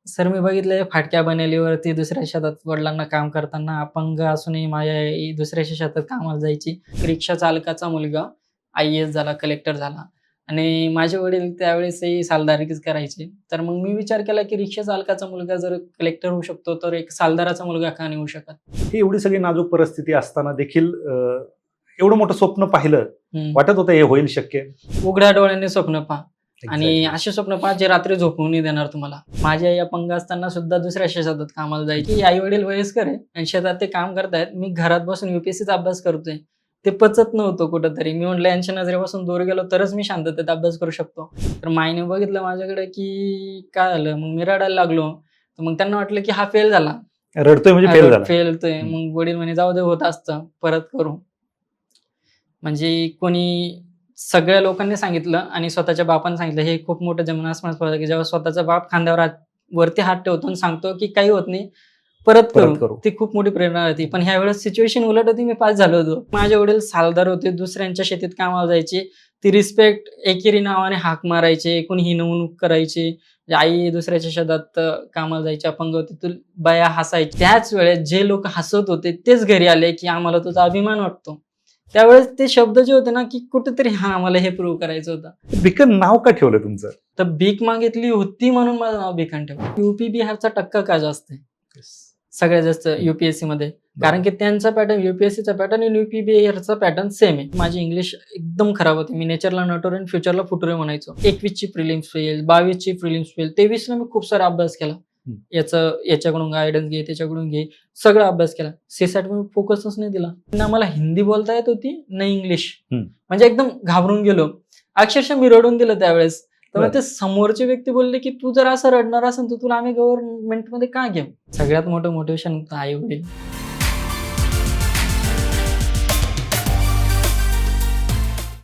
Sir मी बघितलंय फाटक्या बनेलीवरती दुसऱ्या शेतात वडिलांना काम करताना अपंग असूनही माझी आई दुसऱ्याच्या शेतात कामाला जायची. रिक्षा चालकाचा मुलगा IAS झाला, कलेक्टर झाला आणि माझे वडील त्यावेळेसही सालदारकीच करायचे. तर मग मी विचार केला, की रिक्षा चालकाचा मुलगा जर कलेक्टर होऊ शकतो, तर एक सालदाराचा मुलगा का नाही होऊ शकत? ही एवढी सगळी नाजूक परिस्थिती असताना देखील एवढं मोठं स्वप्न पाहिलं, हं. वाटत होतं हे होईल शक्य? उघड्या डोळ्यांनी स्वप्न पहा आणि Exactly. असे स्वप्न पहा जे रात्री झोपवून नाही देणार तुम्हाला. माझी आई अपंग असताना सुद्धा दुसऱ्या शेतात कामाला जायची. आई वडील वयस्कर आहे आणि शेतात ते काम करतायत. मी घरात बसून UPSCचा अभ्यास करतोय. ते पचत नव्हतं कुठंतरी. मी म्हटलं यांच्या नजरेपासून दूर गेलो तरच मी शांततेत अभ्यास करू शकतो. तर माईने बघितलं माझ्याकडे, की काय झालं? मग मी रडायला लागलो. तर मग त्यांना वाटलं, की हा फेल झाला. रडतोय म्हणजे फेल झाला. फेल होतोय. मग वडील म्हणे, "जाऊ दे, होत असतं, परत करू." म्हणजे कोणी सगळ्या लोकांनी सांगितलं आणि स्वतःच्या बापाने सांगितलं. हे खूप मोठं जमीन-आसमानाचा फरक आहे. जेव्हा स्वतःचा बाप खांद्यावर वरती हात ठेवतो आणि सांगतो, की काही होत नाही, परत करू. ती खूप मोठी प्रेरणा होती. पण ह्यावेळेस सिच्युएशन उलट होती. मी पास झालो होतो. माझे वडील सालदार होते. दुसऱ्यांच्या शेतीत कामाला जायचे. ती रिस्पेक्ट एकेरी नावाने हाक मारायचे. कोणी हिणवणूक करायची. आई दुसऱ्याच्या शेतात कामाला जायची, अपंग होती. बाया हसायच्या. त्याच वेळेस जे लोक हसत होते तेच घरी आले, की आम्हाला तुझा अभिमान वाटतो. त्यावेळेस ते शब्द जे होते ना, की कुठेतरी मला हे प्रूव्ह करायचं होतं. बिकन नाव का ठेवलं तुमचं? तर भीक मागितली होती म्हणून माझं नाव भिकन ठेवलं. UP बिहारचा टक्का का जास्त आहे सगळ्यात जास्त UPSC मध्ये? कारण की त्यांचा पॅटर्न, UPSCचा पॅटर्न आणि UP बिहारचा पॅटर्न सेम आहे. माझी इंग्लिश एकदम खराब होती. मी नेचरला नटोरे आणि फ्युचरला फुटुरे म्हणायचो. 21ची प्रिलिम्स फेल, 22ची प्रिलिम्स फेल, 23ला मी खूप सारा अभ्यास केला. याच्याकडून गायडन्स घे, त्याच्याकडून घे, सगळा अभ्यास केला. CSAT मी फोकसच नाही दिला. ना मला हिंदी बोलता येत होती, ना इंग्लिश. म्हणजे एकदम घाबरून गेलो. अक्षरशः मी रडून दिलं त्यावेळेस. तर ते समोरचे व्यक्ती बोलले, की तू जर असं रडणार असेल तर तुला आम्ही गव्हर्नमेंटमध्ये का घेऊ? सगळ्यात मोठं मोटिवेशन आई-वडील.